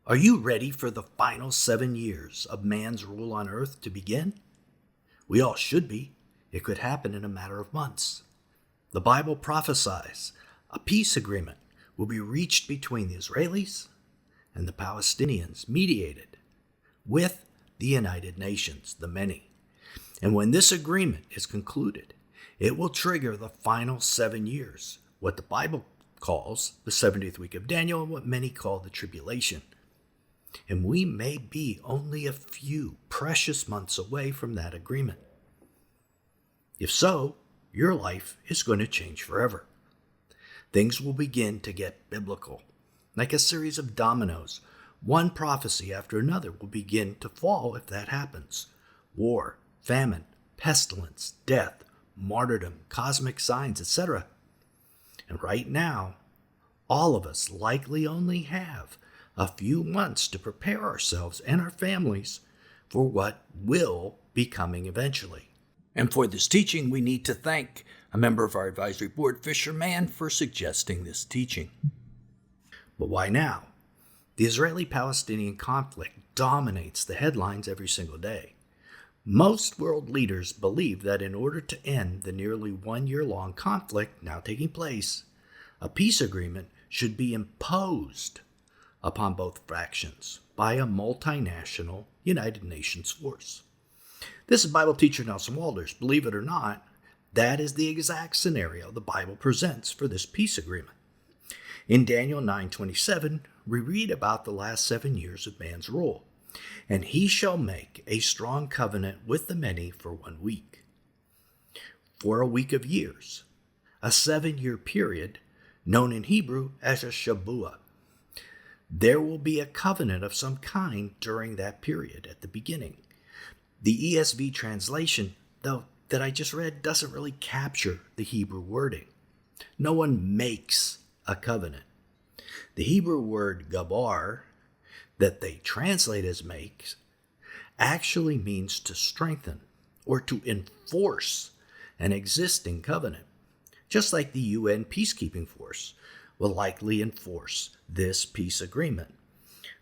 Are you ready for the final 7 years of man's rule on earth to begin? We all should be. It could happen in a matter of months. The Bible prophesies a peace agreement will be reached between the Israelis and the Palestinians, mediated with the United Nations, the many. And when this agreement is concluded, it will trigger the final 7 years, what the Bible calls the 70th week of Daniel and what many call the Tribulation. And we may be only a few precious months away from that agreement. If so, your life is going to change forever. Things will begin to get biblical. Like a series of dominoes, one prophecy after another will begin to fall if that happens. War, famine, pestilence, death, martyrdom, cosmic signs, etc. And right now, all of us likely only have a few months to prepare ourselves and our families for what will be coming eventually. And for this teaching, we need to thank a member of our advisory board, Fisherman, for suggesting this teaching. But why now? The Israeli-Palestinian conflict dominates the headlines every single day. Most world leaders believe that in order to end the nearly 1 year-long conflict now taking place, a peace agreement should be imposed upon both factions by a multinational United Nations force. This is Bible teacher Nelson Walters. Believe it or not, that is the exact scenario the Bible presents for this peace agreement. In Daniel 9:27, we read about the last 7 years of man's rule. And he shall make a strong covenant with the many for 1 week. For a week of years, a 7-year period known in Hebrew as a Shabuah. There will be a covenant of some kind during that period at the beginning. The ESV translation, though, that I just read doesn't really capture the Hebrew wording. No one makes a covenant. The Hebrew word gabar, that they translate as makes, actually means to strengthen or to enforce an existing covenant, just like the UN peacekeeping force will likely enforce this peace agreement.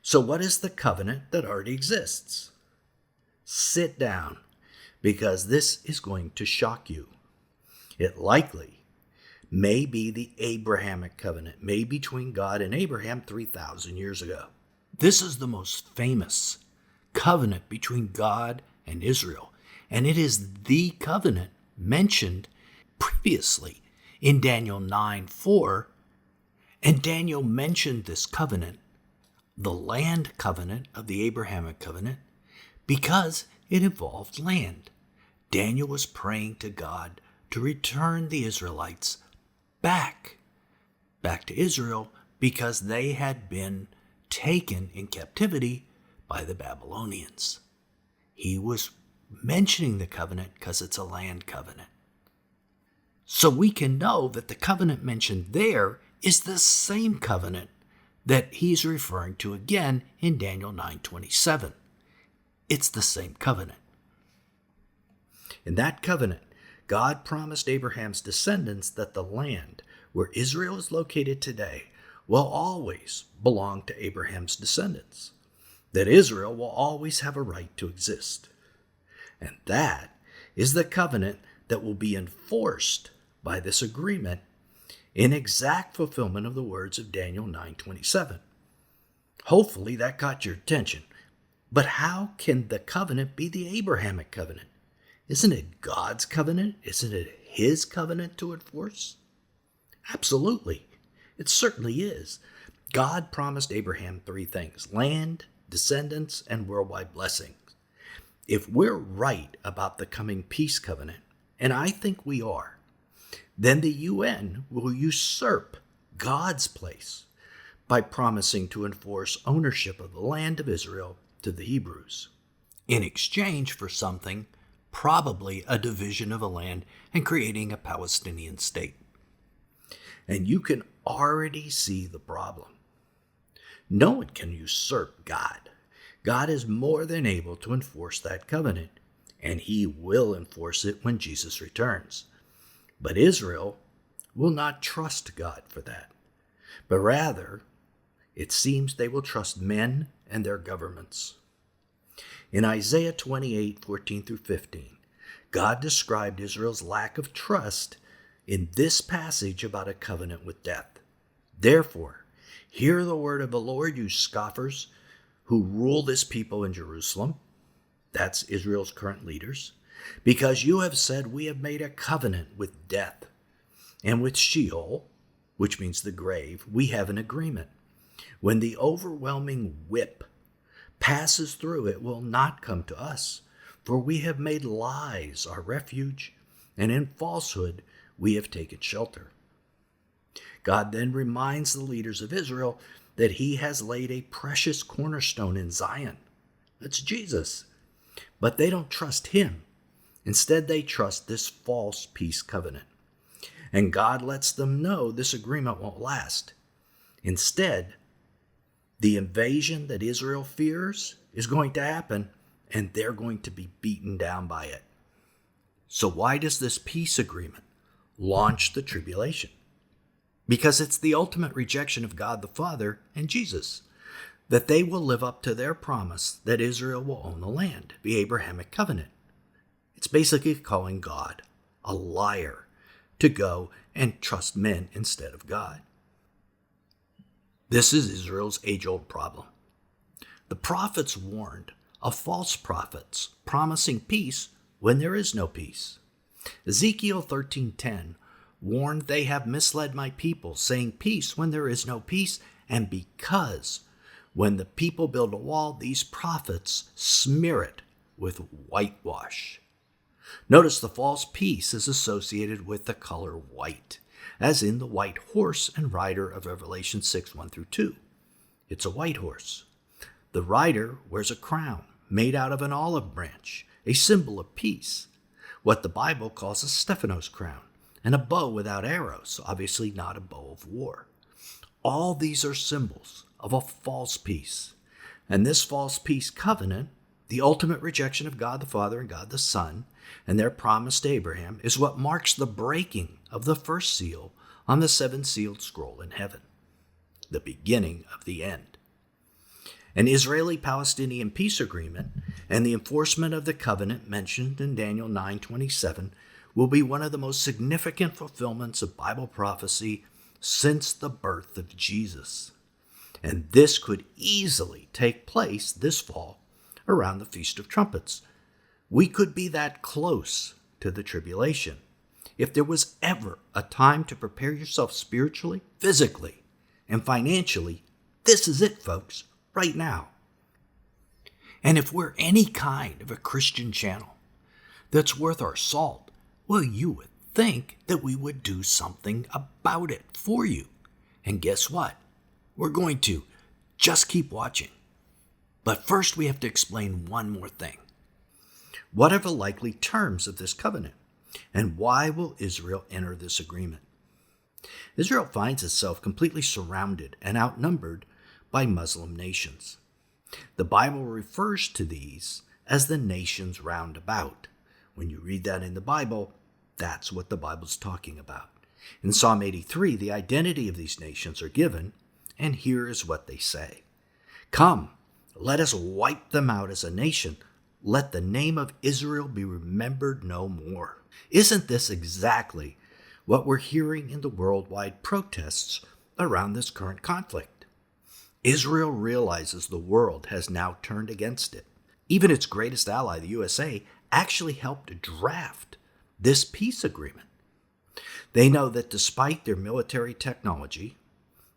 So what is the covenant that already exists? Sit down, because this is going to shock you. It likely may be the Abrahamic covenant made between God and Abraham 3,000 years ago. This is the most famous covenant between God and Israel, and it is the covenant mentioned previously in Daniel 9:4, and Daniel mentioned this covenant, the land covenant of the Abrahamic covenant, because it involved land. Daniel was praying to God to return the Israelites back to Israel because they had been taken in captivity by the Babylonians. He was mentioning the covenant because it's a land covenant. So we can know that the covenant mentioned there is the same covenant that he's referring to again in Daniel 9:27. It's the same covenant. In that covenant, God promised Abraham's descendants that the land where Israel is located today will always belong to Abraham's descendants, that Israel will always have a right to exist. And that is the covenant that will be enforced by this agreement in exact fulfillment of the words of Daniel 9:27. Hopefully that caught your attention. But how can the covenant be the Abrahamic covenant? Isn't it God's covenant? Isn't it his covenant to enforce? Absolutely. It certainly is. God promised Abraham 3 things: land, descendants, and worldwide blessings. If we're right about the coming peace covenant, and I think we are, then the UN will usurp God's place by promising to enforce ownership of the land of Israel to the Hebrews, in exchange for something, probably a division of a land and creating a Palestinian state. And you can already see the problem. No one can usurp God. God is more than able to enforce that covenant, and he will enforce it when Jesus returns. But Israel will not trust God for that, but rather, it seems they will trust men and their governments. In Isaiah 28:14-15, God described Israel's lack of trust in this passage about a covenant with death. Therefore, hear the word of the Lord, you scoffers who rule this people in Jerusalem. That's Israel's current leaders. Because you have said, we have made a covenant with death, and with Sheol, which means the grave, we have an agreement. When the overwhelming whip passes through, it will not come to us, for we have made lies our refuge, and in falsehood we have taken shelter. God then reminds the leaders of Israel that he has laid a precious cornerstone in Zion. That's Jesus. But they don't trust him. Instead, they trust this false peace covenant. And God lets them know this agreement won't last. Instead, the invasion that Israel fears is going to happen, and they're going to be beaten down by it. So why does this peace agreement launch the tribulation? Because it's the ultimate rejection of God the Father and Jesus, that they will live up to their promise that Israel will own the land, the Abrahamic covenant. It's basically calling God a liar to go and trust men instead of God. This is Israel's age-old problem. The prophets warned of false prophets promising peace when there is no peace. Ezekiel 13:10 warned, they have misled my people, saying peace when there is no peace, and because when the people build a wall, these prophets smear it with whitewash. Notice the false peace is associated with the color white, as in the white horse and rider of Revelation 6:1-2. It's a white horse. The rider wears a crown made out of an olive branch, a symbol of peace, what the Bible calls a Stephanos crown, and a bow without arrows, obviously not a bow of war. All these are symbols of a false peace. And this false peace covenant, the ultimate rejection of God the Father and God the Son, and their promise to Abraham, is what marks the breaking of the first seal on the seven-sealed scroll in heaven, the beginning of the end. An Israeli-Palestinian peace agreement and the enforcement of the covenant mentioned in Daniel 9:27 will be one of the most significant fulfillments of Bible prophecy since the birth of Jesus. And this could easily take place this fall around the Feast of Trumpets. We could be that close to the tribulation. If there was ever a time to prepare yourself spiritually, physically, and financially, this is it, folks, right now. And if we're any kind of a Christian channel that's worth our salt, well, you would think that we would do something about it for you. And guess what? We're going to. Just keep watching. But first we have to explain one more thing. What are the likely terms of this covenant? And why will Israel enter this agreement? Israel finds itself completely surrounded and outnumbered by Muslim nations. The Bible refers to these as the nations round about. When you read that in the Bible, that's what the Bible's talking about. In Psalm 83, the identity of these nations are given, and here is what they say. Come, let us wipe them out as a nation. Let the name of Israel be remembered no more. Isn't this exactly what we're hearing in the worldwide protests around this current conflict? Israel realizes the world has now turned against it. Even its greatest ally, the USA, actually helped draft this peace agreement. They know that despite their military technology,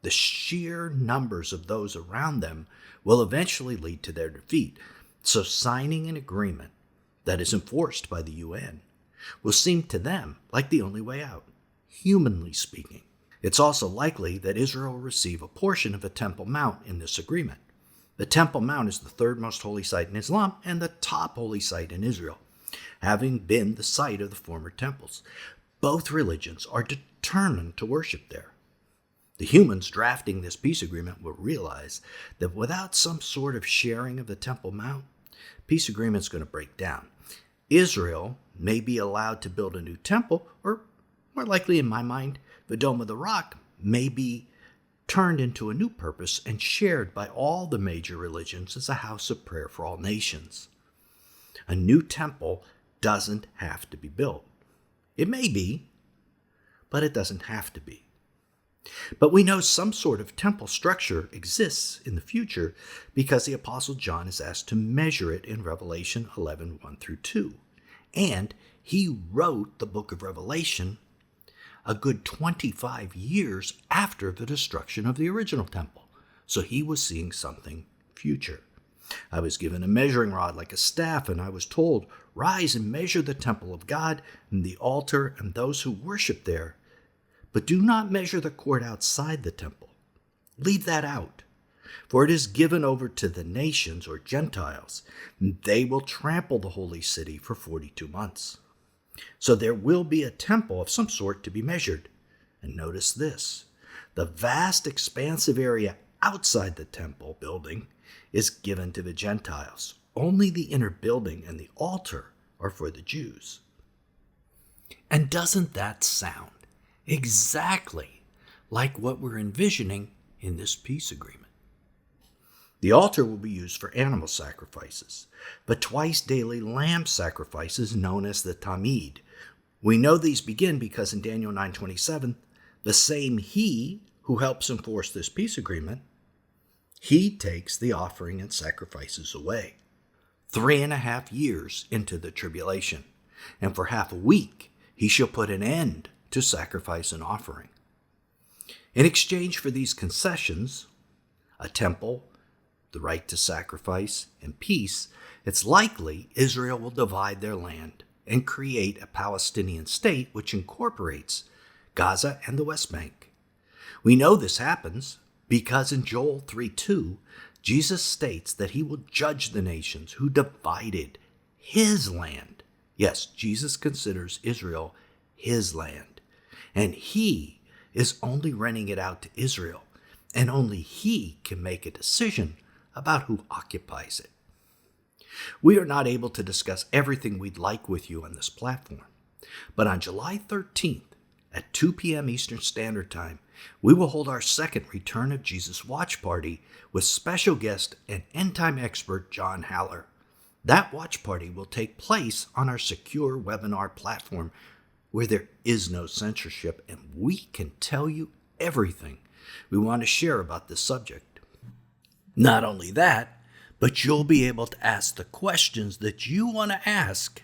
the sheer numbers of those around them will eventually lead to their defeat. So signing an agreement that is enforced by the UN will seem to them like the only way out, humanly speaking. It's also likely that Israel will receive a portion of the Temple Mount in this agreement. The Temple Mount is the third most holy site in Islam and the top holy site in Israel, having been the site of the former temples. Both religions are determined to worship there. The humans drafting this peace agreement will realize that without some sort of sharing of the Temple Mount, peace agreement is going to break down. Israel may be allowed to build a new temple, or more likely in my mind, the Dome of the Rock may be turned into a new purpose and shared by all the major religions as a house of prayer for all nations. A new temple doesn't have to be built. It may be, but it doesn't have to be. But we know some sort of temple structure exists in the future because the Apostle John is asked to measure it in Revelation 11:1-2. And he wrote the book of Revelation a good 25 years after the destruction of the original temple. So he was seeing something future. I was given a measuring rod like a staff, and I was told, "Rise and measure the temple of God and the altar and those who worship there. But do not measure the court outside the temple. Leave that out. For it is given over to the nations or Gentiles, and they will trample the holy city for 42 months. So there will be a temple of some sort to be measured." And notice this: the vast expansive area outside the temple building is given to the Gentiles. Only the inner building and the altar are for the Jews. And doesn't that sound exactly like what we're envisioning in this peace agreement? The altar will be used for animal sacrifices, but twice daily lamb sacrifices known as the Tamid. We know these begin because in Daniel 9:27, the same he who helps enforce this peace agreement, he takes the offering and sacrifices away. 3.5 years into the tribulation, and for half a week he shall put an end to sacrifice and offering. In exchange for these concessions, a temple, the right to sacrifice, and peace, it's likely Israel will divide their land and create a Palestinian state which incorporates Gaza and the West Bank. We know this happens because in Joel 3:2, Jesus states that he will judge the nations who divided his land. Yes, Jesus considers Israel his land, and he is only renting it out to Israel, and only he can make a decision about who occupies it. We are not able to discuss everything we'd like with you on this platform, but on July 13th at 2 p.m. Eastern Standard Time, we will hold our second Return of Jesus watch party with special guest and end-time expert John Haller. That watch party will take place on our secure webinar platform where there is no censorship, and we can tell you everything we want to share about this subject. Not only that, but you'll be able to ask the questions that you want to ask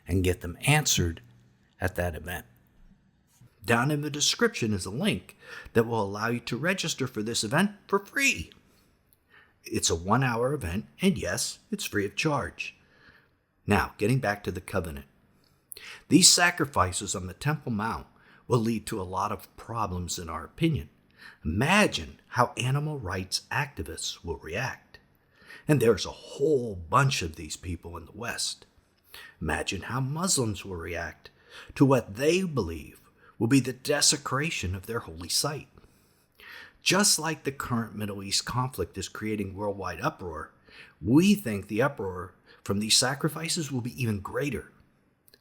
and get them answered at that event. Down in the description is a link that will allow you to register for this event for free. It's a 1-hour event, and yes, it's free of charge. Now, getting back to the covenant. These sacrifices on the Temple Mount will lead to a lot of problems in our opinion. Imagine how animal rights activists will react. And there's a whole bunch of these people in the West. Imagine how Muslims will react to what they believe will be the desecration of their holy site. Just like the current Middle East conflict is creating worldwide uproar, we think the uproar from these sacrifices will be even greater.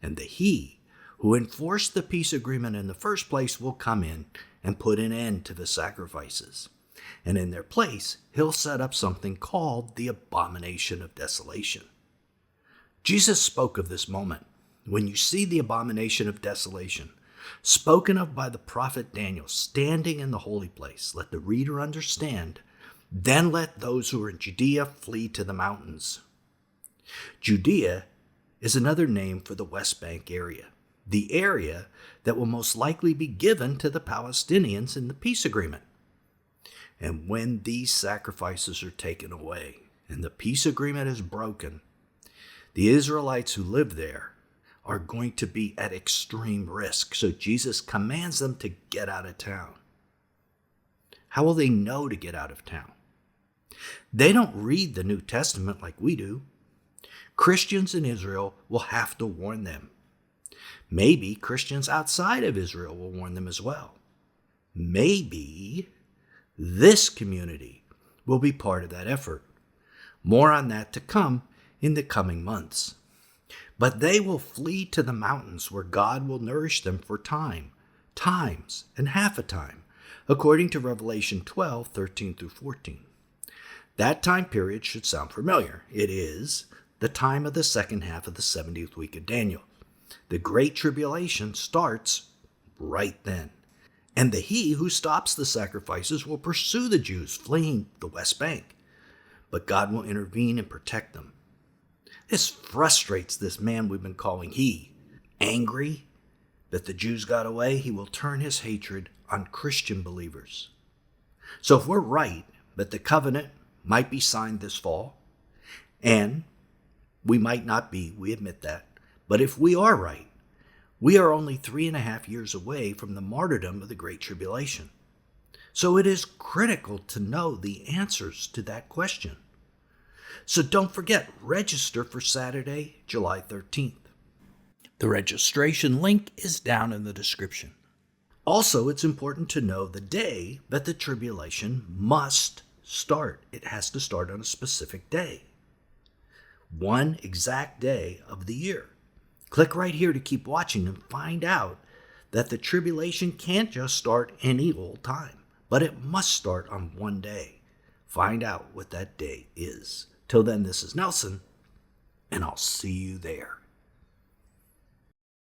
And the he who enforced the peace agreement in the first place will come in and put an end to the sacrifices. And in their place, he'll set up something called the abomination of desolation. Jesus spoke of this moment. When you see the abomination of desolation, spoken of by the prophet Daniel, standing in the holy place, let the reader understand, then let those who are in Judea flee to the mountains. Judea is another name for the West Bank area, the area that will most likely be given to the Palestinians in the peace agreement. And when these sacrifices are taken away and the peace agreement is broken, the Israelites who live there are going to be at extreme risk. So Jesus commands them to get out of town. How will they know to get out of town? They don't read the New Testament like we do. Christians in Israel will have to warn them. Maybe Christians outside of Israel will warn them as well. Maybe this community will be part of that effort. More on that to come in the coming months. But they will flee to the mountains where God will nourish them for times and half a time, according to Revelation 12:13-14. That time period should sound familiar. It is the time of the second half of the 70th week of Daniel. The Great Tribulation starts right then. And the he who stops the sacrifices will pursue the Jews fleeing the West Bank. But God will intervene and protect them. This frustrates this man we've been calling he. Angry that the Jews got away, he will turn his hatred on Christian believers. So if we're right that the covenant might be signed this fall, and we might not be, we admit that, but if we are right, we are only 3.5 years away from the martyrdom of the Great Tribulation. So it is critical to know the answers to that question. So don't forget, register for Saturday, July 13th. The registration link is down in the description. Also, it's important to know the day that the tribulation must start. It has to start on a specific day. One exact day of the year. Click right here to keep watching and find out that the tribulation can't just start any old time, but it must start on one day. Find out what that day is. Till then, this is Nelson, and I'll see you there.